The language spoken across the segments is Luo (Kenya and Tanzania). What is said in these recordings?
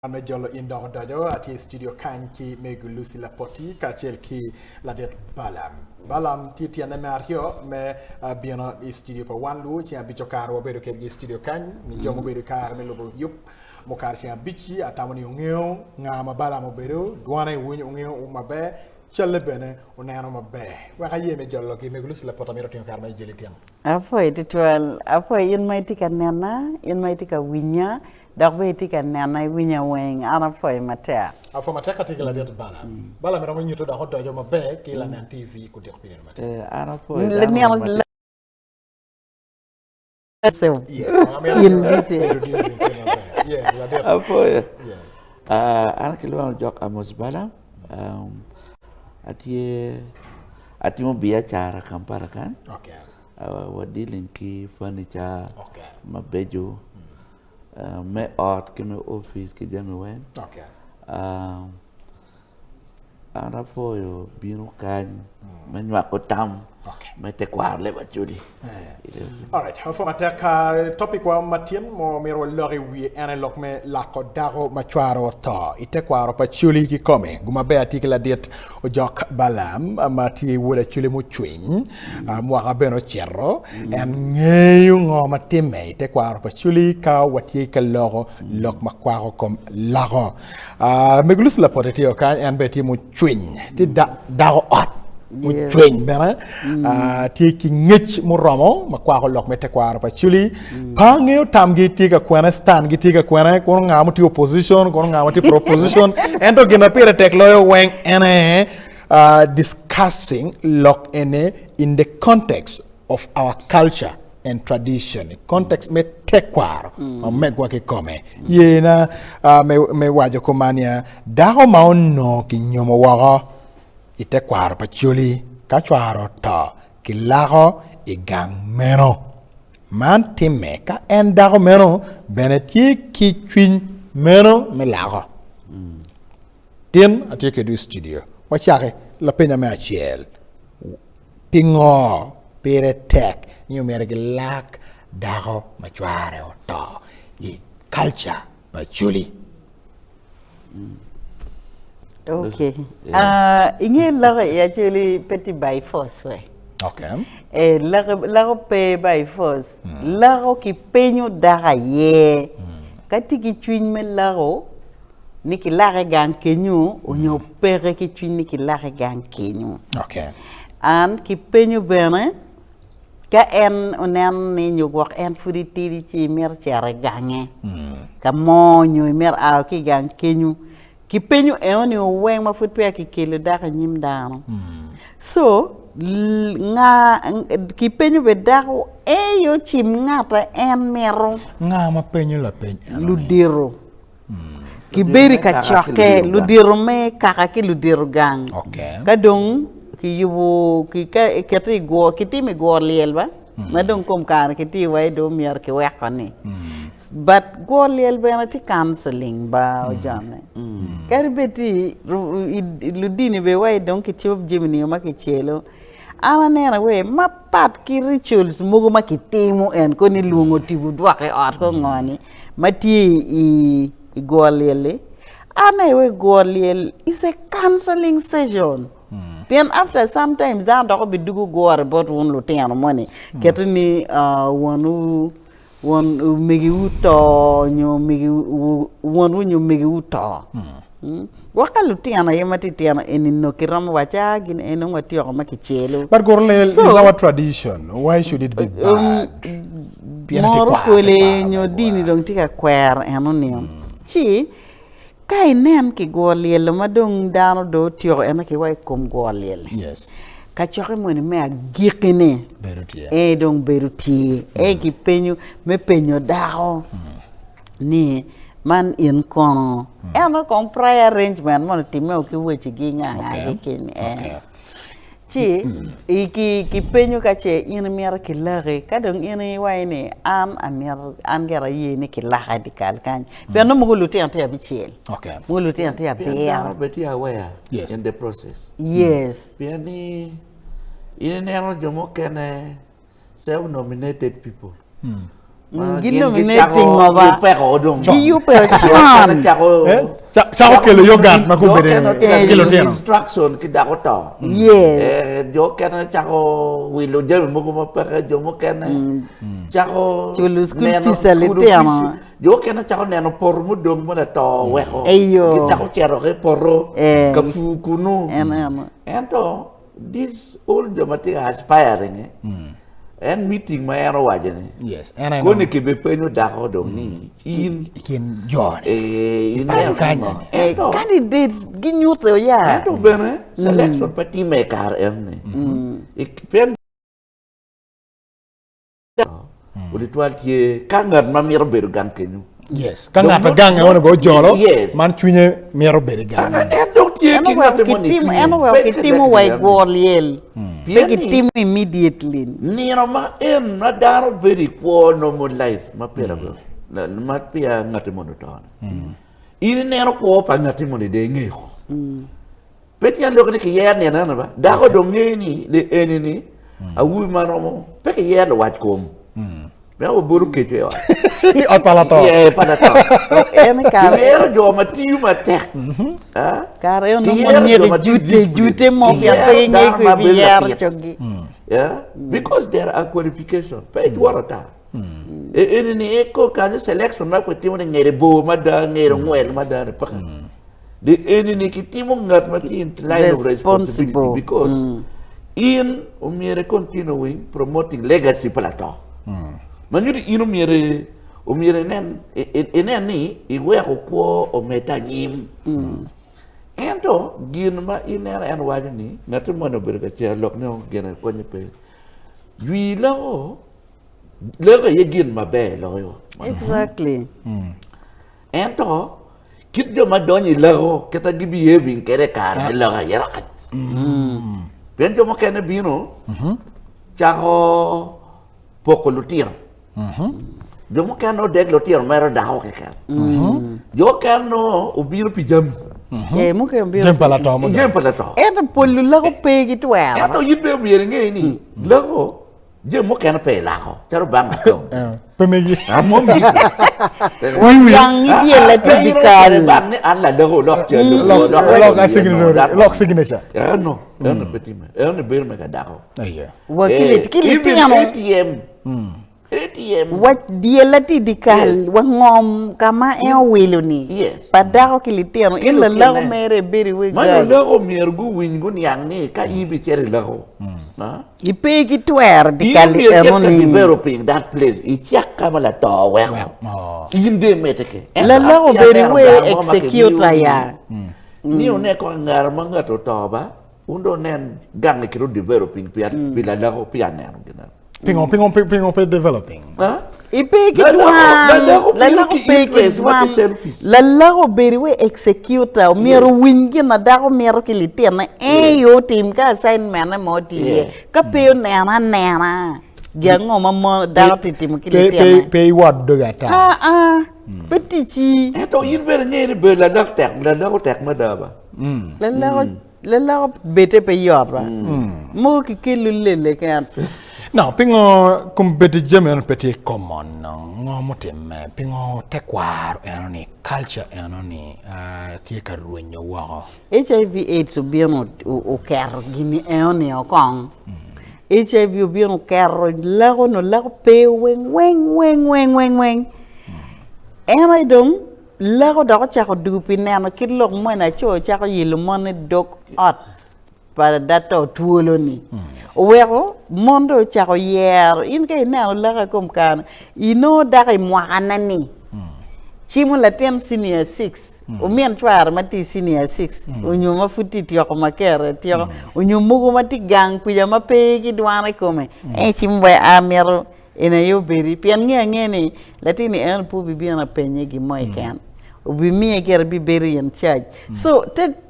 me jollo indor dajo ati studio kanki megu Lucy Lapoti kachel ki la det balam titi na mario me bieno studio pa wanlu ci abito karo bedo ke studio kan ni jomo bedo kar me lobo yup mo kar ci abici atamani ngeo ngama balam bedo duane wonyo ngeo mabe challe bene onano mabe wa kaye me jollo ki megu Lucy Lapoti mi rotin kar me jeli tiam afo etwal afo yen maiti kanena yen maiti ka winya Darbe tika nana winya weng ana foi matea. Afo matea katika la det bala. Bala me rango nyuto da hoto jo mabe ki la nan TV ku dik pinin matea. Ana foi. Le niang so. Yes, la det. Afo. Yes. Ana kilo jok amos bala. Ati mo biya cara kampara kan. Okay. Wadi linki furniture. Okay. Mabejo. Me art ke me office ke jame wen. Okay. Ana foyo binu kan menwa ko tam. Okay. Me te kwar le bachuli. All right. How for mateka topic wa matien mo mero lori wi ene lok me la ko daro machwaro to. Ite kwaro pa chuli ki come. Guma be article det o jok balam mati wole chuli mo chwin. Mo abeno cherro en ngeyu ngoma time ite kwaro pa chuli ka wati ka logo lok makwaro kom lago. Me Lucy Lapoti ti o kan en beti mo chwin. Ti daro ot. Mu chweng bena ti ki ngech mu romo ma kwa ko lok mete kwa pa chuli pa ngeo tam gi ti ka kwana stand gi ti ka kwana ko nga mu ti opposition ko nga mu ti proposition endo gina pere tek loyo weng ene discussing lok ene in the context of our culture and tradition context me tekwaro me gwa ke come yena me wajo ko mania daho ma onno ki nyomo waga ite kwaro pa chuli ka chwaro to ki lago i gang meno man timme ka en dago meno bene ti ki chwin meno me lago tien ati ke du studio wachake la penya me achiel pingo pere tek nyu mere gi lak dago ma chwaro to i culture pa chuli Okay. Inge laga actually petit by force we. Okay. Lago pe by force. Lago ki penyo daga ye. Kati ki chwin me lago ni ki laga gang kenyu onyo pere ki chwin ni ki laga gang kenyu. Okay. And ki penyo bene ka en onen ni nyugwak en fudi tiri chi mer chare gange. Ka mo nyo mer a ki gang kenyu. Ki penyu eoni weng ma futpe ki kelo daka nyim dano. So nga ki penyu be dako yo chim ngata en mero nga ma penyu la penyu ludiro. Ki beri ka choke ludiro me kaka ki ludiro gang. Okay. Kadong ki yubu ki kati go kiti me go liel ba. Madong kom kar kiti way do mier ki wekani. But go liel bena ti counseling ba o jame. Kari beti ludini be way don ki chop jimni ma ki chelo. Ana nena we ma pat ki rituals mugo ma ki timo en ko ni lungo tibu dwake ot ko ngoni. Ma ti I go liel. Ana we go liel is a counseling session. Then after sometimes that dog be do go about one lutiano money. Ketini one megi uto nyo megi one nyo megi uto. Waka lutiano yemati tiano enino kiram wacha gin eno wati o makichelo. But Gorlel is our tradition. Why should it be bad? Moro kwele nyo dini dong tika kwer eno niyo. Chi kai nen ki gorliel madong dano do tiyo ena ki way kom gorliel. Yes. Ka choke mo ni me agikene. Berutie. Dong berutie. Ki penyo me penyo dao. Ni man in kono. Eno kong prior arrangement mo ti me o ki wechi ginga ikene. Chi ki penyo ka che in mer ki lare kadong in waine an gera yene ki laha dikal kan. Pero no mugo luti ante abichel. Okay. Mugo luti ante abia. Beti aware. Yes. In the process. Yes. Piani in ero jomo kene self-nominated people. Ginominating mo ba? Giyu pe chan. Chao kelo yogat makubere kelo tiano. Instruction kita ko to. Yes. Jo kana chako wilo jam mo ko mapaka jo mo kana. Chako Chulu school facility ama. Jo kana chako neno por mo dong mo na to weho. Ayo. Kita ko chero ke poro kafu kunu. Ento this all jomati aspiring and meeting my wajan. Yes, and I know. Kone ke be penyo dako dong ni. Ikin John. In Kanya. Candidates ginyuto ya. Ento bene selection pati mekar erne. Ik pen Ulitual tie kangat mamir berugang kenyu. Yes, kan na gang wona go jolo. Man chunye mero bere gang. Ento tie kinate money. Kitimo wai gorliel. Kitimo immediately. Ni ma en na daro beri ko no mo life ma pera go. Ma pia ngate mo to. Ini nero ko pa ngate mo de ngi ko. Peti an lo ke ye ne na ba. Da ko do ngi ni de eni ni. A wu ma no mo. Pe ke ye lo wat kom. Pero buru ke tu ya. O palato. Ye palato. Ene kar. Pero jo ma tiu ma tek. Ah? Kar yo no mo jute mo pia pe ngi ko biar chogi. Yeah, because there are qualifications. Page warata. Ini ni eko kan selection ma ko tiu ngere bo ma da ngere ngwel ma da pa. Di ini ni kitimo ngat ma tin line of responsibility because in umire continuing promoting legacy palato. Manyuri ino umire nen enen ni iwe ko o metanyim. Ento gin ma iner en wajani ngatu mo no berka Sherlock no gena ko nyepe. Wi lo ye gin ma be lo yo. Exactly. Ento kit jo ma doni lo keta gibi yebin kere kar lo ya rakat. Pen jo mo kene bino. Chako poco lutir. Jo mo kano deg lutir mero daho ke kan. Jo kano ubiro pijam. Mungkin biar. Jempal atau apa? Jempal atau. Polu lagu pe gitu ya. Atau yitbe bieringe ini. Lagu je mo kano pe lago. Caro bang ko. Pemegi. Amom gitu. Yang dia lebih dikal. Bang ni ala lagu lok je. Lok signature. Ya no. Ya no petime. Ya no ber me kadako. Iya. Wakil ATM. ATM. Wat dia lati dikal wa ngom kama wilu ni. Yes. Padahal kilitiano illa lago mere beri we Mano lago mergu wingu yang ni ka ibi ceri lago. Ipe kitwer dikal ni. Developing that place. Ichak kama la to we. Inde meteke. La lago beri we execute la ya. Ni one ko ngar mangato to ba. Undo nen gang kiro developing piat pila lago pianer gina. Pingo developing. Ipe kitwan. Lalago pe kitwan. Lalago beri we execute la. Mero wingi na dako mero kiliti na yo team ka assignment na mo ti. Kapeo nena. Giango mama dako tim kiliti na. Pay what do gata. Petici. Eto yirber ngere be la lago tek madaba. Lalago bete pe yorba. Mo kikilu lele kan. Now, pingo kumbeti jamen peti common ngo mutim pingo tekwar enoni culture enoni tieka ruenyo wa HIV/AIDS ubiano o ker gini enoni o kong HIV ubiano ker lago no lago pe weng ena dong lago da ko chako dupi neno kidlok mo na cho chako yilu mon dok ot para dato tuolo ni wero mondo chako yer in kay na la kom kan ino dai mwana ni chimu la tem senior 6 o mien twar mati senior 6 o nyuma futi tiyo ko makere tiyo o nyumu mati gang kuya mape ki dwana kome chimwe amero ina yo beri pian ngene latini en pu bi bien penye gi moy kan ubi mi ger bi beri en charge so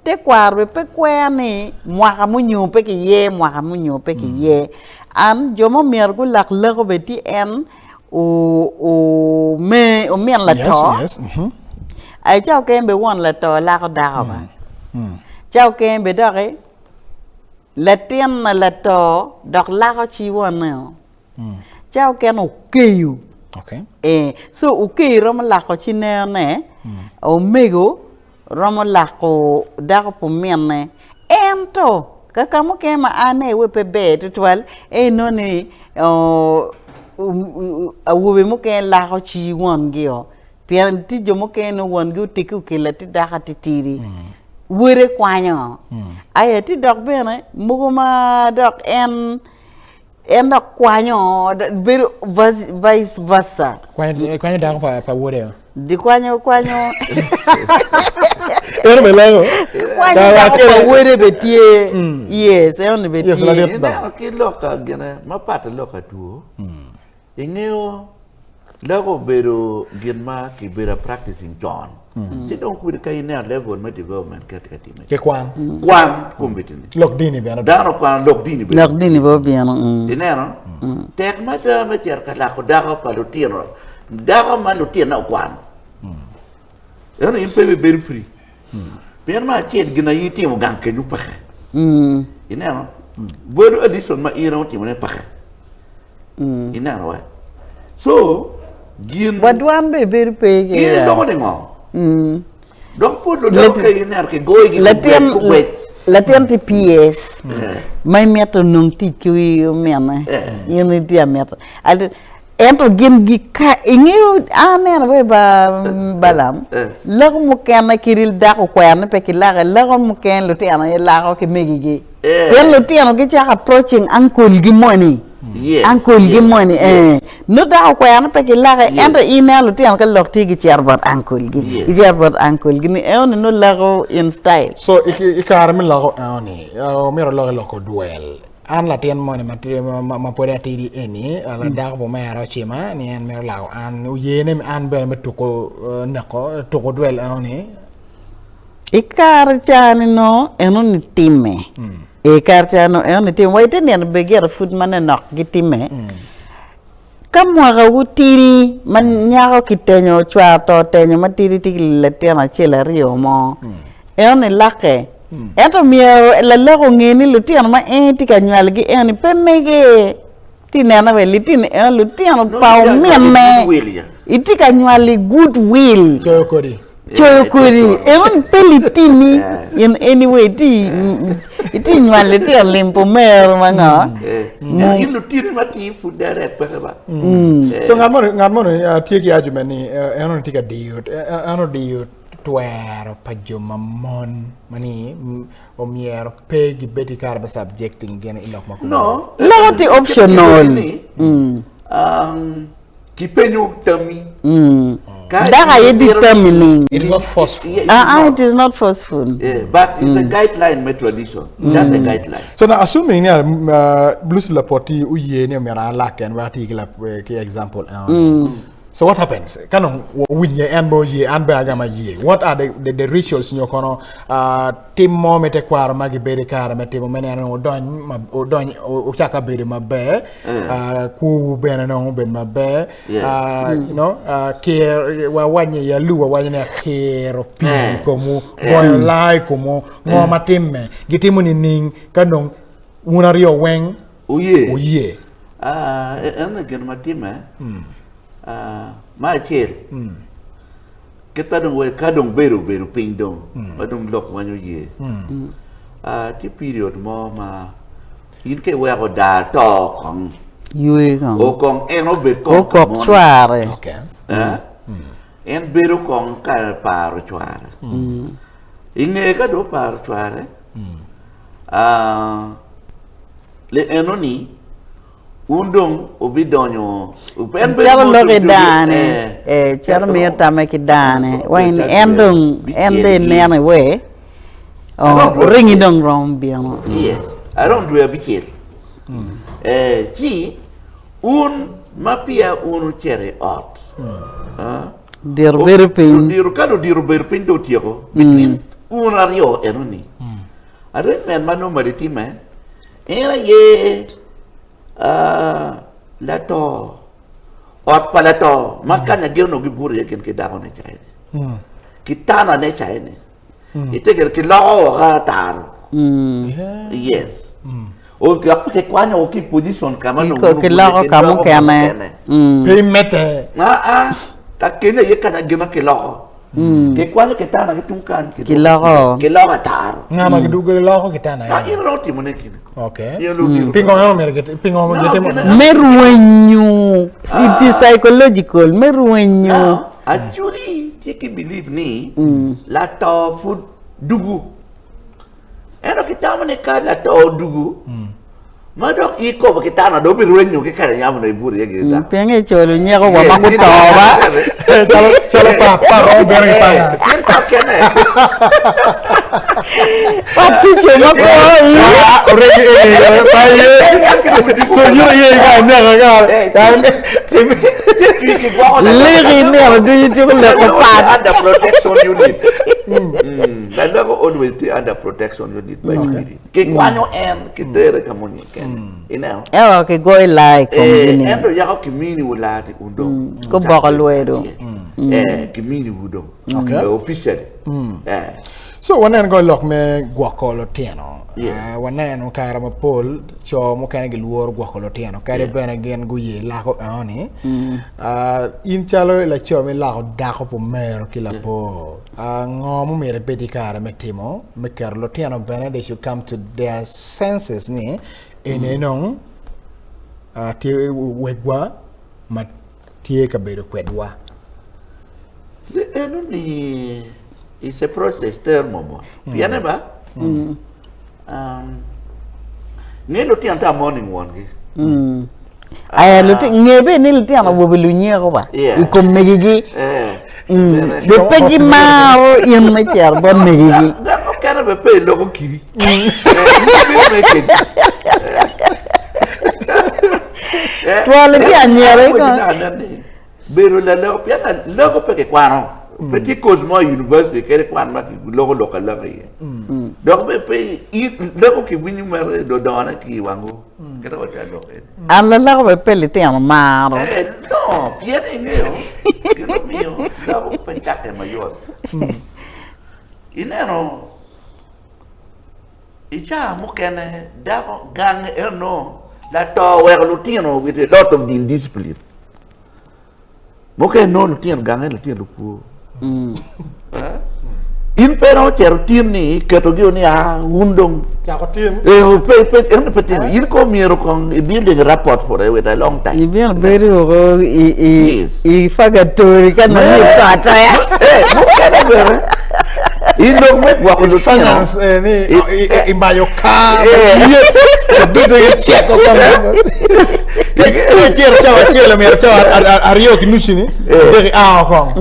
te kwarwe pe kwani mwaka munyo pe ki ye mwaka munyo pe ki ye am jomo mergu lak lego beti en o men la to yes ai chao kembe won la to la ko da ba chao kembe dore la tien la to dok la ko chi won no chao ken o keyu Okay. So uki roma lako chinene o mego roma lako dako pumene ento kaka mo kema ane wepe be tutwal noni awube mo ken lako chi won gio pian ti jomo ken won gu tiku kila ti daka titiri were kwanyo aya ti dok bene muguma dok dok kwanyo beru vice versa Kwanyo dako pa wore di kwanyo Pero me lago kwanyo dako pa were betie yes on betie Yes, la det Ina ki loka gina mapata loka tuo. Ingeo lago beru ginma ki bera practicing John. Si don't quit kay na level ma development kati me. Ke kwan Kwan kumbitini. lok dini be na Dano kwan lok dini be. nak dini bo biano Dinero. Tek mata ma cerka lako dago palutino. Dago malutino kwan. Ano impe be free. Pian ma chet gina yiti mo gang kenyu pa. Dinero. Bodo addition ma iro ti mo ne pa. Dinero wa. So gin wadwan be beru pe Gin doko de ngo. Dok po do kay iner ke goy gi latian ti PS mai meto nung ti ki mena yini dia meto ad ento gin gi ka ingi aner we ba balam lago mo ken kiril da ko kwen pe ki lago mo ken lo ti ana lago ke megi gi pen lo ti ana gi cha approaching uncle gi money Yes. uncle gi money no da ko yana pe ki laga ento ina lo ti ana ka lokti gi charbot uncle gi charbot uncle gi ni no lago in style so ikar mi lago ani mero loko duel an la tien moni ma pode atiri eni la dako po mero chima ni en mero lago an yene an be me tuko nako tuko duel ani ikar chani no ni timme ikar chano ni timme wait ni an begera food man nok gi timme kamwa ga utiri man nyako kitenyo chwa to tenyo matiri tikile tena chela rio mo ni lake eto mio la lego ngeni lutiano ma tika nywal gi eni pemege tinena veli tin lutiano pau meme itika nywali good will chokori even pelitini in any way ti nywali ti limpo mer manga ni lutini mati fudare pa ba so ngamor tieki ajumani eno tika diut tuero pajuma mon mani o miero pegi beti karba subjecting gene ilok mako no lagati optional kipenyo tami daga ye determining it is not forceful it is not forceful but it's a guideline methodism that's a guideline so now assuming blues la poti uye ne mera laken wati ki example so what happens? Kanon winye anbo ye anbagama ye. What are the rituals in your kono tim mo mete kwaro magi beri kara mete mo mene no odon ochaka beri mabe ku bene no ben mabe you know care wa wanye ya luwa wanye care pi komu boy lai komu ngo matimme gitimu ni ning kanon unario weng oye ena gen matimme ma cher kita dong we kadong beru pindong adong lok wanyo ye ti period mo ma in ke we ko da to kong yue kong o kong eno bet kong chware okay en beru kong ka paro chware inge ka do paro chware le eno ni undong ubidonyo upen chalo loge dane chalo mi tame ki dane wain endong ende nene we ringi dong rom biamo yes I don't do a bichel chi un mapia un chere ot dir berpin dir berpin do tieko between un ario enoni are men manu maritime era ye lato ot palato makanya geno giburi yakin kidako ne chai kitana ne chai ne ite ger kilao ga tar yes O que quando o que position kama no. Que logo kamu kene. Pe mete. Ta kene ye kana gina ke logo. Que quando que tá na que tunkan que logo tar. Ngama ke dugo logo kita na. Ah, in roti mo nekin. Okay. Pingo no mer ke pingo mo jete mo. Meruenyo. It is psychological. Meruenyo. Actually, you can believe ni la to food dugu. Eno kita mo ne ka la to dugu. Madok iko kita na do biruenyo ke kare nyam na iburi ya kita. Penge cholo nyako wa makutoba. Solo pa ro bere pa. Kita kene. Pati choma ko. Ore pa ye. So ye ga na ga. Legi ne do you do le ko pa under protection unit. La logo always under protection unit by security. Ke kwanyo en ke tere kamoni. Ina. Ewa ke go like komini. Endo ya ko kimini wala undo. Ko boko luedo. Kimini undo. Okay. Official. So wanen go lok me gwakolo tieno. Wanen kara ma pol cho mo kana gi luor gwakolo tieno. Kare bena gen go ye la ko ani. In chalo la cho me la da ko po mer ki la po. Ngomu mere bedi kara me timo me karlo tieno bena they should come to their senses ni. Enenong tie wegwa ma tie ka bedo kwedwa. Eno ni it's a process termo mo. Piane ba? Ngelo ti anta morning one ki. Aya luti ngebe ni luti ama bobelu nyego ba. Iko megigi. De peji maro yen me cher bon megigi. Kana be pe logo kiri. Tuale ti anyere ko. Pero la logo piana logo pe ke kwano. Petit Cosmo University kere kwan ma ki logo local logo ye. Donc pe logo ki wini mare do dona ki wango. Kera wata logo. Alla logo be pele ti ama maro. No, piene ngeo. Kero mio, logo pentate mayor. Inero Icha mukene dago gang erno la to where lutino with a lot of indiscipline. Muke no lutino gang lutino ku. In pero chertin ni ketogi ni undong. Chakotin. Pe in ko miro con building rapport for with a long time. Ibien beru go I fagatori kana ni tata ya. Indo me gua con finance ni in bayoka. Bedo ye cheko kama. Kira chawa chela mer chawa ario kinushini. Deri kong.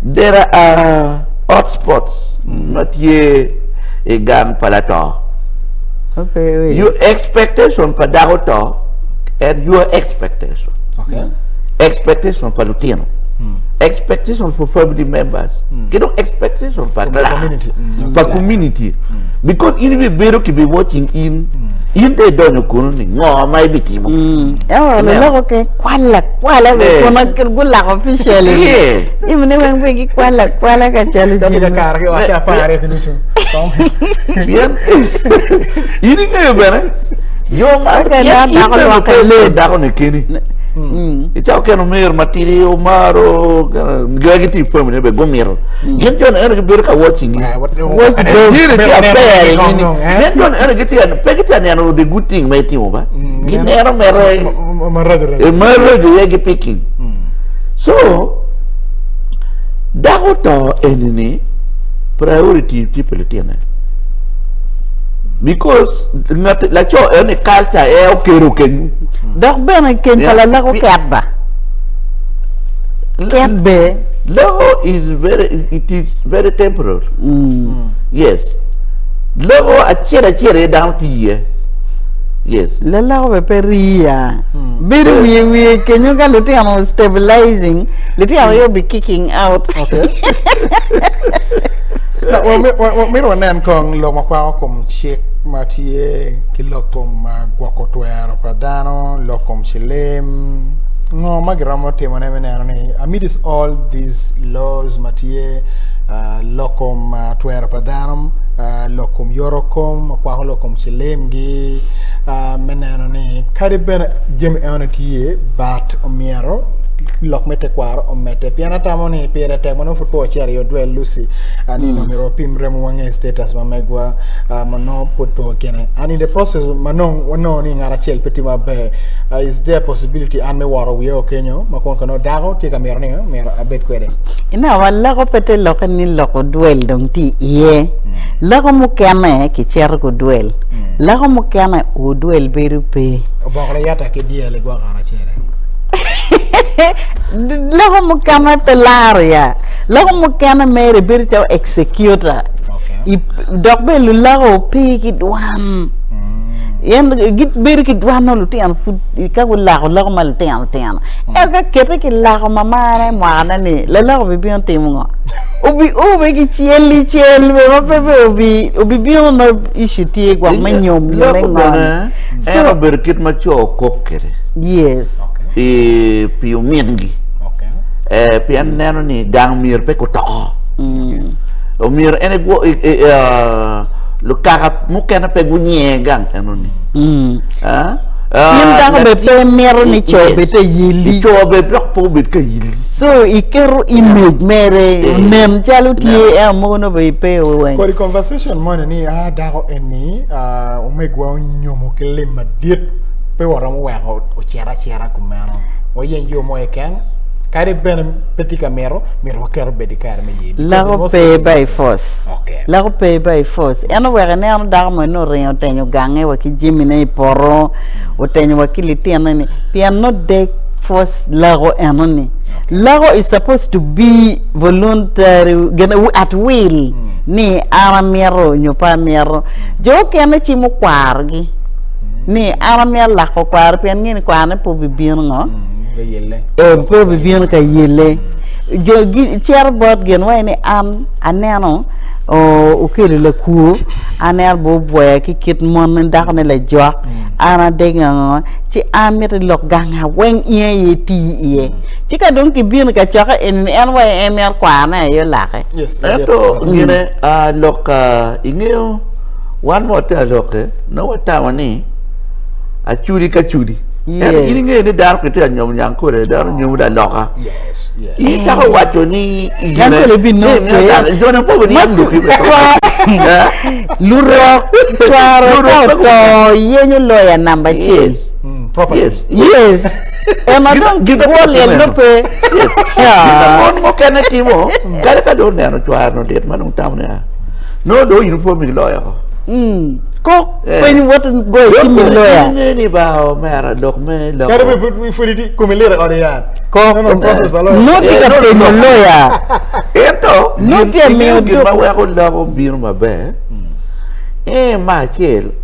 There are hotspots, not ye a gang palato. Okay. Your expectation padagoto and your expectation. Okay. Expectation palutino. Expectation for family members. Kino expectation for community. Community. Because in the bureau be watching in they don't know no my bitimo. Ewa lo ke kwala be kono kirgula officially. Yeah. Imne wang be kwala ka chalu Tapi jiru. kakar ke wasya pare kinusu. Bien. Ini ke bere. Yo ma Okay, na ko le dako ne kini. Ita ke no mer material maro gagiti fam ne be gomero. Gen jon er ber ka watching. What Here is a fair. Gen jon er giti an pegita ne no the good thing mai timo ba. Gen er mere maro de ye picking. So dako to enini priority people tiene. Because not like your any culture okay. Dok bena ken kala la ko katba. Katbe. Logo is very temporary. Yes. Logo a chere down to here. Yes. La la ko peria. Biru we ken you ga leti am stabilizing. Leti am you be kicking out. Okay. Miro nan kong lo makwa kom check matie kilokom gwakotwero padano lokom chilem no magramo temone menerne amidst all these laws matie lokom twero padanum lokum yorokum kwa lokum chilemgi meneno ni kari ben jem enati bat omiero lok mete kwaro omete piana tamoni pere te mono football cher yo duel lucy ani no miro pim remo wange status mamegwa mano potpo kene and in the process manon wono ni ngara chel petit mabe is there possibility an me waro wi o kenyo makon kono dago ti ka mero ni mero abet kwede ina wala ko pete lok ni lok duel dong ti ye lako mo kene ki cher ko duel lako mo kene o duel beru pe o bokla yata ke diele gwa ngara chere lako mo kene pelaria lako mo kene mere beru chao executor i dokbe lu lako pe ki dwan yen git ber ki dwan no lutian fu ka ko lako mal tian e ka kete ki lako mama ne mwana ni la lako bi bien temo obi ki chiel be ma pepe obi bien no ishuti gwa manyom le ngana so berkit ma cho kokere yes e piu miengi pian neno ni gang mir pe ko to o mir ene go lo kaka mukena pe gunye gang enoni Yim dang be pe mero ni chobe te yili chobe blok po bit ka yili so ikeru image mere mem chalu tie amono be pe wen ko conversation mo ni dago eni omegwa nyomo kele madit pe wara mo wa o chera kumano o yen yo mo eken kare ben petit camero miro kero be di kare me yili la ko pe by force okay la ko pe by force eno wera ne ano dar mo no re otenyo gange wa ki jimine poro otenyo wa kiliti anani piano de force lago enoni lago is supposed to be voluntary at will ni aramero nyopa mero jo kene chimu kwargi ni aramero la ko kwar pen ngin kwane po bibien ngo yelle po bibien ka yelle jo cher bot gen wa ni aneno o kele la ku aner bo boya ki kit mon ndak ne la jo ana de nga ci amet lok ganga wen ye ti ye ci ka don ki bien ka chaka en wa emer kwa na yo la ke yes eto ngine lok ingeo one more ta lok no wata wani a churi ka churi ini ngene dar ko te nyom nyang ko de dar nyom da loka yes i ta ko wacho ni ngene le bin no jo na po ni ndu ki luro to yenyo lawyer number yes yes ema don gol le no pe mon mo kana timo kare ka do ne no twar no det manung tam ne no do uniform mi lawyer ko when what go kimi lawyer ni ba mera lok me lok kare be furiti kumilere odiyan ko no process ba lawyer no tika pe no lawyer eto no te me o do ba wa ko la ko bir ma be ma chel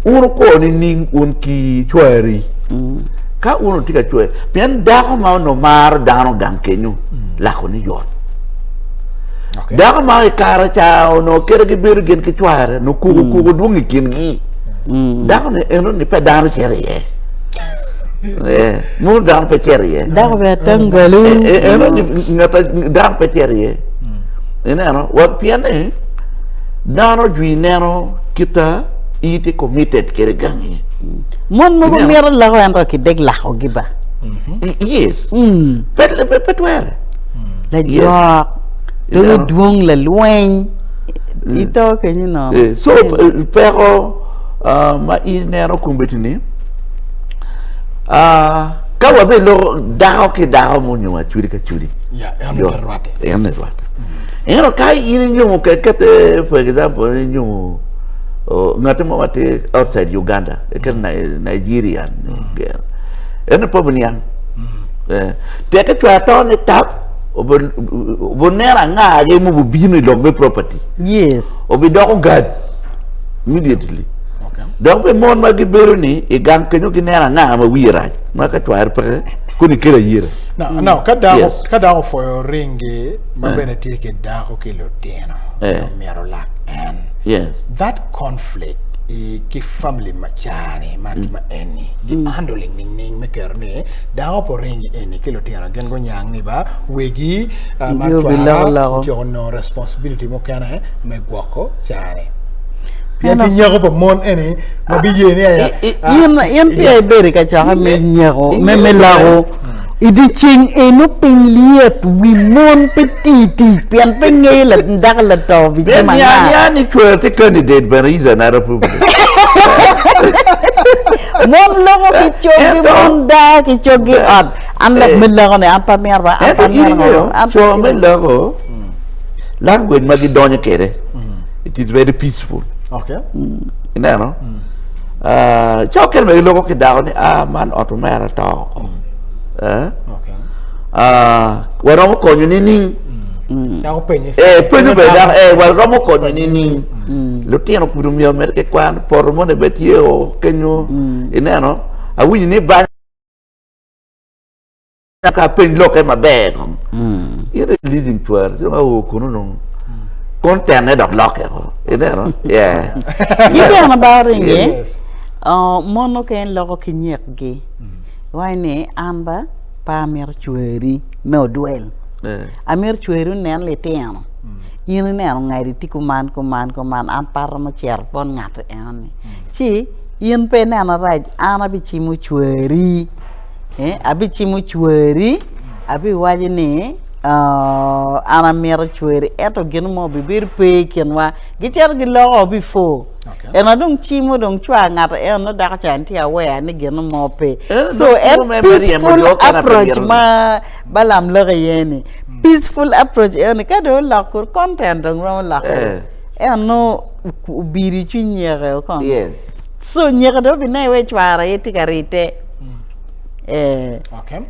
uno ko ni ning un ki chweri ka uno tika chwe pian da ko ma no mar da no gang kenyu la ko ni yor okay da ko ma kara cha no kere ge bir gen ki chware no ku dungi kin gi da ko ne eno ni pe da no chere ye mu da pe chere ye da ko be tangalu eno ni ngata da pe chere ye eno wa pian e da no jui nero kita ite committed kere gangi mon mo mer la ko en ki deg la ko giba yes pet were la jok le duong la loin ito ke you know so pero ma inero kumbetini ka wa be lo dao ke dao mo nyuma churi ka churi ya rwate eno kai ini nyumu ke kete for example ni nyumu ngate mo mate outside Uganda ke Nigeria eno pobnian te ke twa ne tap obonera nga ge mu binu dog be property yes obi dog gad immediately okay dog be mon ma ge beru ni e gang kenyo ki nera nga ma wira ma ka twa pe kuni kera yira now kada for your ringi ma bene take dago ke lo deno mero lak and yes that conflict ki family ma chani man ki ma eni gi handling ning me kerne da po ring eni ke lo tiara gen go nyang ni ba wegi ma twa no responsibility mo kana me gwako chani pia ki nyago pa mon eni ma bi ye ni ya yen pia beri ka cha me nyago me lago idi ching eno penliet wi mon petiti pian penge la ndak la to vi ma ya ni kwerte candidate bariza na republic mon logo ki chogi mon da ki chogi at an la me lago ne apa merba so me lago language ma di donya kere it is very peaceful okay no choker me logo ki daw ni man automera to okay waramo konyo nining ako penye penyo beda waramo konyo nining lo tieno kurumio merke kwan por mo ne betie o kenyo ineno awi ni ba ka pen lo ke mabe kon ire leading tour so o kuno no content ne dot lock ineno yeah ide na baringe mono ken logo kinyekgi waine amba pa mer chueri me oduel amer chueri nen le tiano yin nen ngairi ti kuman an par ma cher pon ngat en chi yin pe nen raj ana bi chi mu chueri abi chi mu chueri abi waji ni ana mer chueri eto gen mo bi bir pe kenwa gicher gi lo before ena dong chimo dong chwa ngat no da cha nti awe ni gen mo pe so peaceful approach ma balam le yeni peaceful approach en ka do la kur content dong ro la no biri chi nyere ko yes so nyere do bi na we chwara yeti karite okay.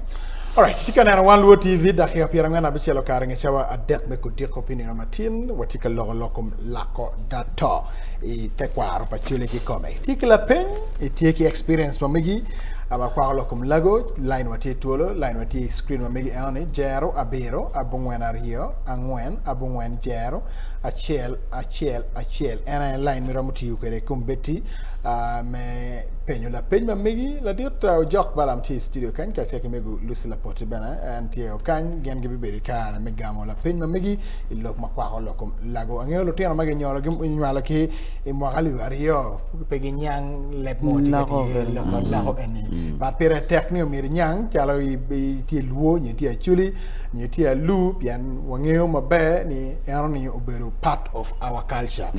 All right, tika na One Luo TV dakika pia ngana bichelo karinge chawa adet me kudik opinion matin watika logo lokum lako dato I tekwa ropa chule ki kome tika la pen itieki experience mamigi aba kwa lokum lago line wati tuolo line wati screen mamigi ane jero abero abungwen ario angwen abungwen jero achiel ena line miramuti ukere kumbeti me penyo la peny mamigi la dit jok balam ti studio kan ka cheki megu lusi la poti bana anti o kan gen gibi beri kana me gamo la peny mamigi ilok makwa lokum lago angelo tiano magi nyolo gim nyala ki e mo gali wario pegi nyang lep mo ti lago eni ba pere teknio mir nyang chalo I ti luo ni ti achuli ni ti lu pian wangeo mabe ni eroni oberu part of our culture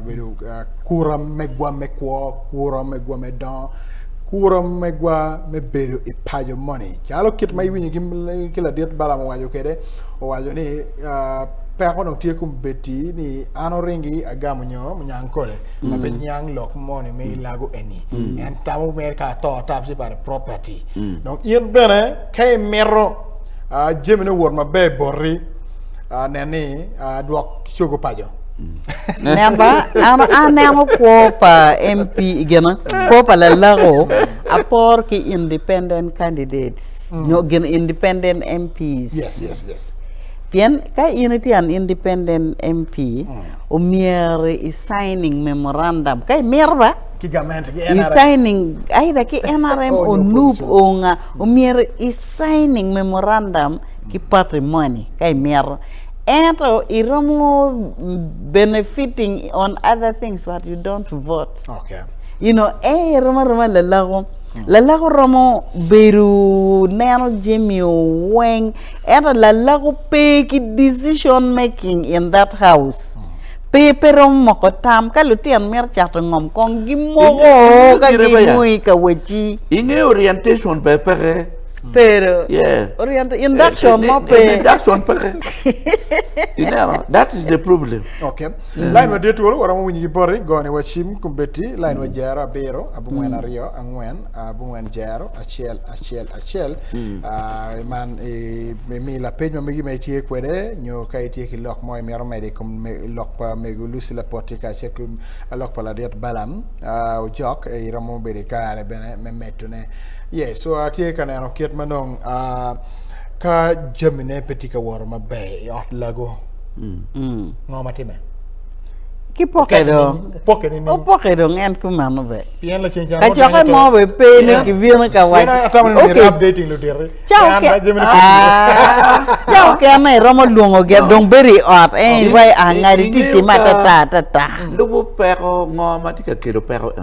beru kura megwa mekwo kura megwa medan kura megwa meberu ipayo money chalo kit mai winyi kila diet bala mo wajo kede o wajo ni peko no tie kum beti ni ano ringi agamo nyo nyankole mabe nyang lok money me lago eni en tamu merka to tapsi par property donc yen bene kay mero jemino wor mabe borri neni duok chogo pajo Neba, ana pa MP gena pa la lago apor ki independent candidates no gen independent MPs yes bien ka unity an independent MP o mier is signing memorandum kay merba ki government ki is signing ay da ki NRM o noob o nga o mier is signing memorandum ki patrimony kay mer and iromo benefiting on other things but you don't vote. Okay. You know, roma lalago romo beru nano jemio weng and lalago peki decision making in that house. Peperom mokotam kalutian mer chatngom kong gimogo ka gimui ka wechi. Inge orientation pepere. Pero induction that is the problem. Okay. Line wa detu wala mo winyi bori gone wa chim kumbeti line wa jaro bero abungwen ario angwen abungwen jaro achiel man me la page me gi tie kwede nyo kay tie ki lok moy mer mede kum lok pa me lusi la potika chekum lok pa la det balam o jok e ramo bere kare bene me metune. Yeah, so atie kana no ket manong ka jamine petika wor mabe yot lago. Ngoma time. ki poke dong poke ni o poke dong en ku manu be pian la chen ka jo ka mo be pe ni ki bien ka wa okay updating lo der ciao ke mai romo lungo ge dong beri ot wai a ngari titi mata ta lu bu pero ngoma ti ka kero pero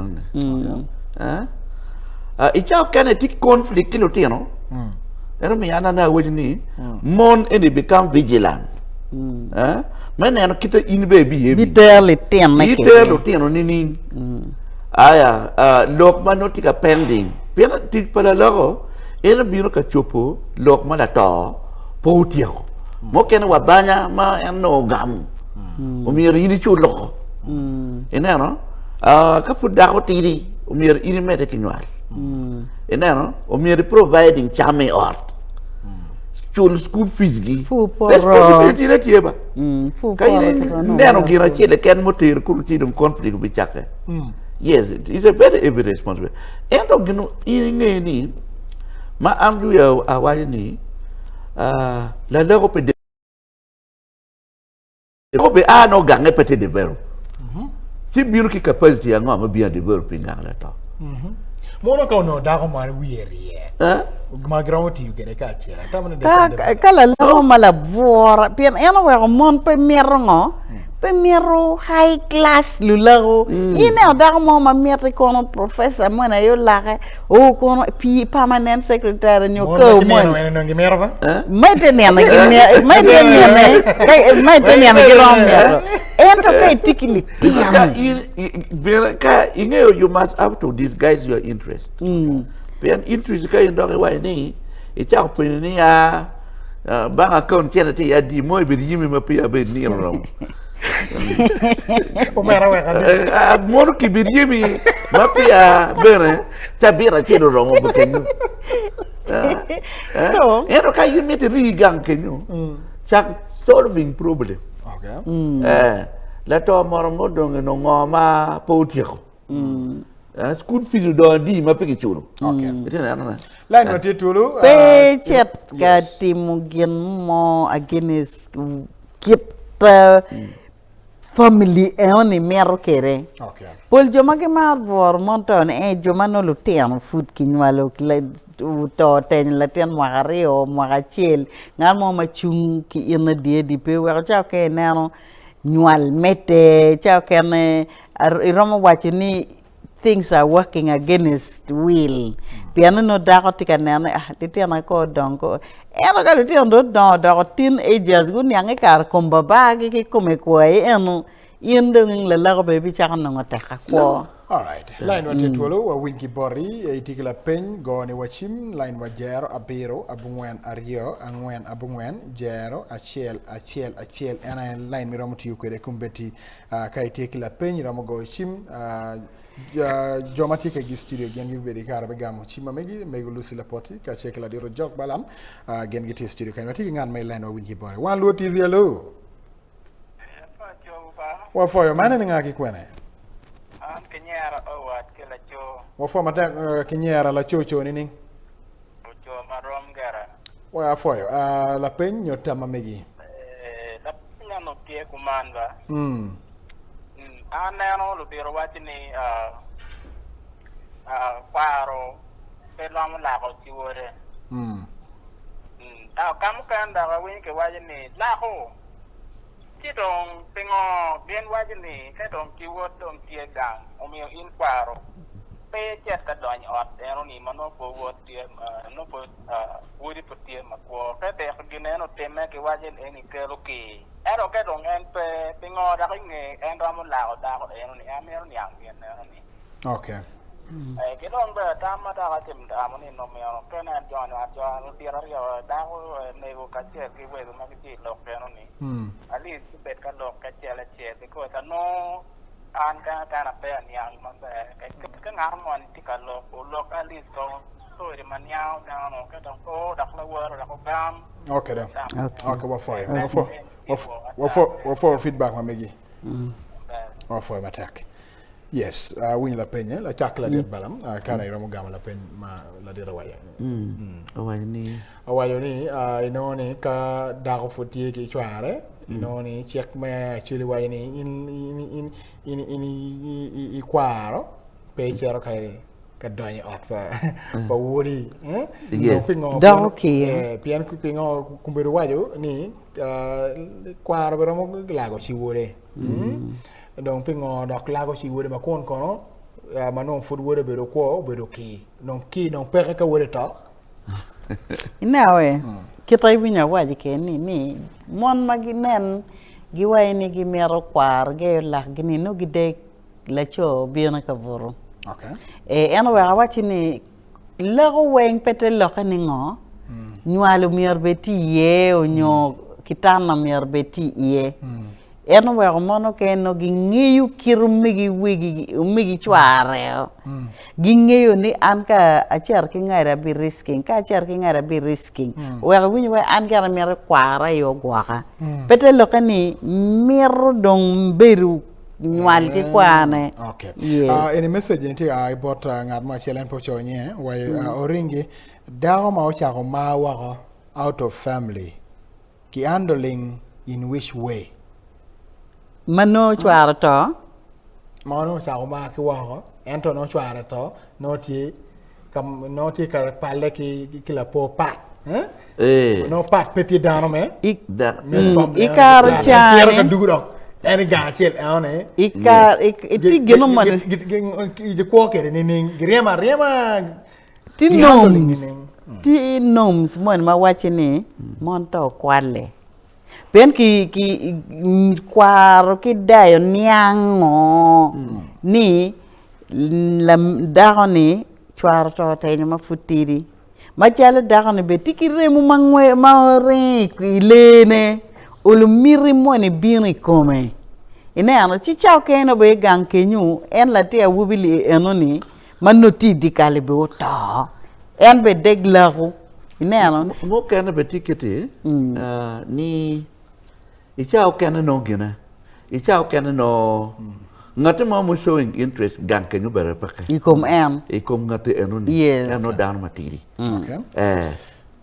i ciao kan ti conflict lo ti no era mi ana na wajni mon and become vigilant men ano kita in baby bitele ten na ke lo ti no ni aya lokman no ti ka pending pena ti pala logo era biro ka chopo lokman la to po ti ko mo ken wa banya ma no gam o mi ri ni chu loko ena no ka fu da ko ti di o mi ri ni mete kinwal ena no o mi ri providing chame ort chul school fees gi responsibility na tieba kay neno gira chile ken motir ku ti dum conflict bi chake yes it is a very heavy responsibility and of gino ini ni ma am ju ya awali ni la lego pe de ko be ano gange pe te develop si biru ki capacity ya ngoma bi developing ngala to mono ka no da ko mar wieri ma grawti yu gene ka chera tamane de kala la mala vor pien eno wa mon pe merongo pe mero high class lulago ina da mo ma metri kono professor mona yo la o kono pi permanent secretary nyo ko mo no ngi mero ba mete ne na gi rom ento kay tikili ka you must have to disguise your interest pian interest ka ndo wa ni e cha ko ni ya ba account chena ti ya di moy be yimi ma pi be ni rom o mera wa ka mo ki be yimi ma pi bere tabira ti rom be kenyu so ero ka yimi ti ri gang kenyu cha solving problem okay la to mo dong no ngoma po ti ko school fees do di ma pe chulo okay iten ana line no titulu pe chet ka timugin mo against kita family oni mero kere okay pol joma ke mar vor monton joma no luten food kinwalo kle to ten la ten magario magachel ngal mo machung ki ina die di pe wa cha ke nano nyual mete cha ke ne romo wachini things are working against will piano no dako tika nana titiana ko donko eno ka titiana do teenagers gun yang kar komba bagi ki come ko eno yendeng la la be bi chakano ngata ko all right line wa titulu wa winki bori itikila pen go ni wachim line wa jero abiro abungwen ario angwen abungwen jero achiel ena line mi romo tiyo kwede kumbeti ka itikila pen romo go chim jomati ke gi studio gen gi be kar be gamo chima megi lusi la poti ka check la diro jok balam gen gi studio kan wati ngan may line wa winki bori wan lo tv hello wa foyo mane nga ki kwene am kenyara o wat kala cho wa fo mata kenyara la chocho ni ning cho marom gara wa foyo la pen nyota mamegi la penya no tie kumanda aneno lo biro watini paro pelamo la ko tiwore kam kan da win ke wajini la ko kitong pingo bien wajini ka dong tiwo dong tie gang o mi in paro pe jet ka don ot ero ni mano po wo tie no po wuri po tie ma ko pe pe ko dineno teme ke wajini eni kero ki ero ke dong en pe pingo da nge en ramo la da ko ero ni amero ni ang bien ero ni okay ke dong ba tama da ka tim da mo ni no me ero ke na jo no tira rio da ko ne ko ka che ki we ma ki lo ke ero ni ali su bet ka lo ka che la che ko ta no an ka na pe ni ang ma be ke ngar mo ni ti ka lo lo ka ali so ri man yao da no ka dong ko da la wor da ko bam okay da okay wa foyo wa fo feedback mamegi wa foyo matak yes win la penye la chakla de balam kana iramu gama la pen ma la de rawaya awani awayo ni inoni ka dago fotie ki chware you know ni check me actually why ni in kwaro pe chero ka donyo ot pa wodi Daw ki. pian ku pingo kumberu wajo ni kwaro bero mo lago si wode donc pingo dok lago si wode ma kon kono ma non fud wode bero ko bero ki non pere ka wode to Inawe, kita ibinya waji ke ni mon maginen giwai ni gimero kwar ge lah gini no gide lacho biena kavuru. okay Eno wa wachi ni lago weng pete loka ni ngo nywalu mier beti ye o nyo kitana mier beti ye. Eno wa mono ke no gingiyu kirumigi wigi chware. Gingiyu ni anka acher ki ngaira bi risking ka acher ki ngaira bi risking. Wa winyu wa anka mier kwara yo gwaka. Pete loka ni mier dong beru nyual ki kwane. okay Yes. in a message nti I bought ngat ma chelen po chonye why oringi dago ma ochako ma wako out of family ki handling in which way Mano chwara to. ma no ochako ma ki wako ento no chware to noti ka pale ki la po pat no pat petit dano me Ikar ka chane. duguro ene ga chel ene Ikar iti gino man. je ko kere ni rema Ti Di noms. handling ni. Ti noms mon ma wachi ni mon to kwale. Ben ki kwaro ki dayo niango ni la dago ni chwaro to tayo ma futiri. Ma chale dago ni beti ki remu mangwe ma re ki lene. Ulu miri mwene bini kome. Ine ano chichao ke eno be gang kenyu en la te awubili eno ni manoti dikali be ota. En be deg lagu. Ine ano. Mo kana betikete ni ichao kana no gina. Ichao kana no ngate mo showing interest gang kenyu bere pake. Ikom en. Ikom ngate eno ni. Yes. Eno down matiri. okay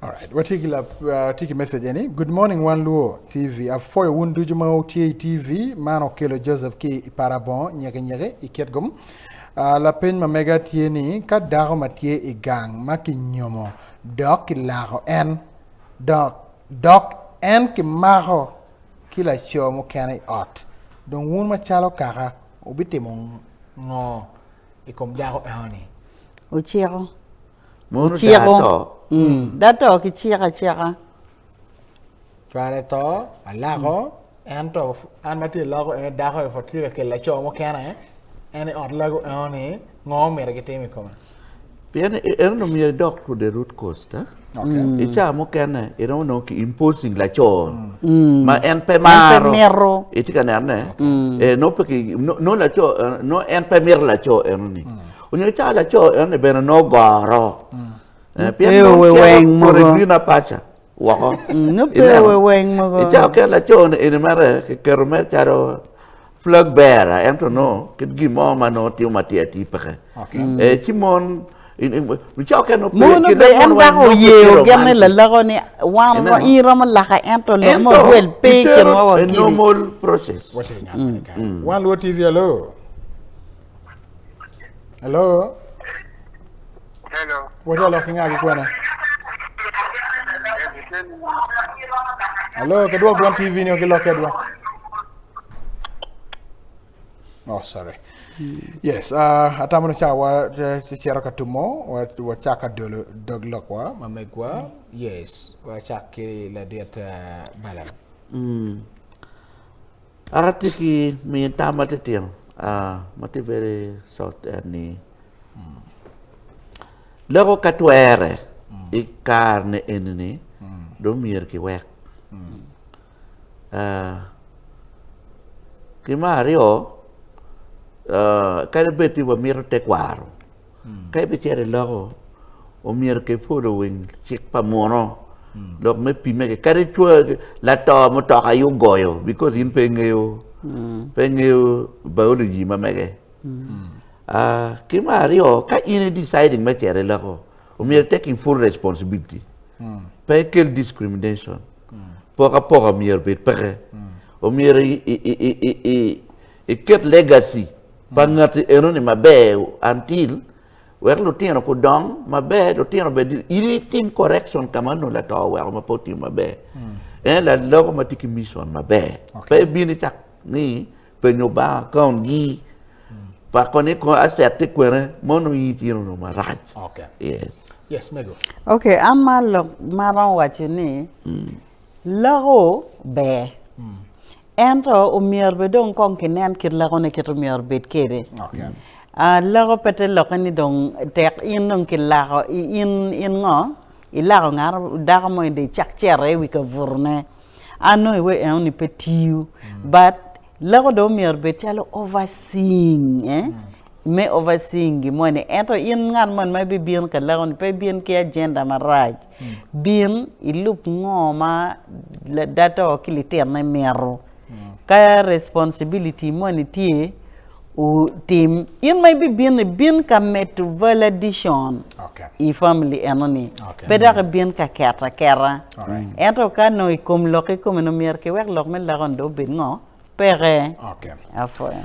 all right what take message any good morning one luo tv afoy wundu juma tv mano kelo joseph ki parabon nyege iket gum la pen ma mega tieni ka dago matie igang makinyomo dok lago en dok en ki maho kila chomo kane ot don wun ma chalo kaka ubitimo ngo ikom dago ehani Uchiro. Mo Uchiro. Dato ki chira. Tware to alago ento an mati lago e dago for tira ke la chomo kana ene or lago ene ngom mere ke temi koma Pian eno mi doc to the root cause okay Icha mo kana eno no ki imposing la chon. Ma en pe Maro. maro. Iti kana ne. No perché no la cho no en pe mir la cho eno ni. Unya cha la cho eno be no garo. Pian no weng mo mo. grina pacha. Wako. No pewe weng mo. Icha ke la cho ene mare ke kerume charo plug bear ento no ke gimo ma no ti mati ati peke. okay Chimon Richao ke no Mono be en dago ye gane la lago ni wan ro ira ma la ka ento lo mo wel pe ke mo wa a kiri. normal process. what is one luo tv hello hello what are looking at kwana hello kedwa one tv ni okelo kedwa oh sorry yes atamono cha wa chero katumo wa chaka doglo kwa mamegwa yes wa chake la dieta balal Arati ki mi tama te tiang. Mati very short ni. Lago katuere I carne enni do mir ki wek. Ki Mario kada beti wa mir te kwaro. Kai betiere lago o mir ke puro wing chik pa mono. Lok me pi me kada chua la to mo to kayu goyo because in pengeo biology ma mege. Ki Mario ka in deciding me tiere lago. O mir taking full responsibility. Pa kel discrimination. Poka mir bet pere. o miri e ket legacy pangat eroni mabe until wer lo tieno ko dong mabe lo tieno be iri team correction kamano la to wer ma poti mabe la logo matiki mission mabe pe bini tak ni pe nyoba kon gi pa kone ko asset kwere mono yi tieno no maraj Okay. yes Mego. Okay, an maron wachi ni lago be. Ento umier be dong kong kinen kir lago ne kir umier bet kere. Okay. Lago pete loko ni dong tek in dong kir lago in ngo i lago ngar dago mo indi chak chere wika vurne. Ano iwe ni petiu but lago do umier bet chalo overseeing me overseeing gi mone ento in ngan man may be bien ka lagon pe bien ki agenda maraj bien ilup ngoma la data o kiliter na mero ka responsibility mone tie o team in may be bien ka met validation i family enoni peda bien ka kera ento ka no ikom loki kom no mer ke wek lok me lagon do ben ngo pere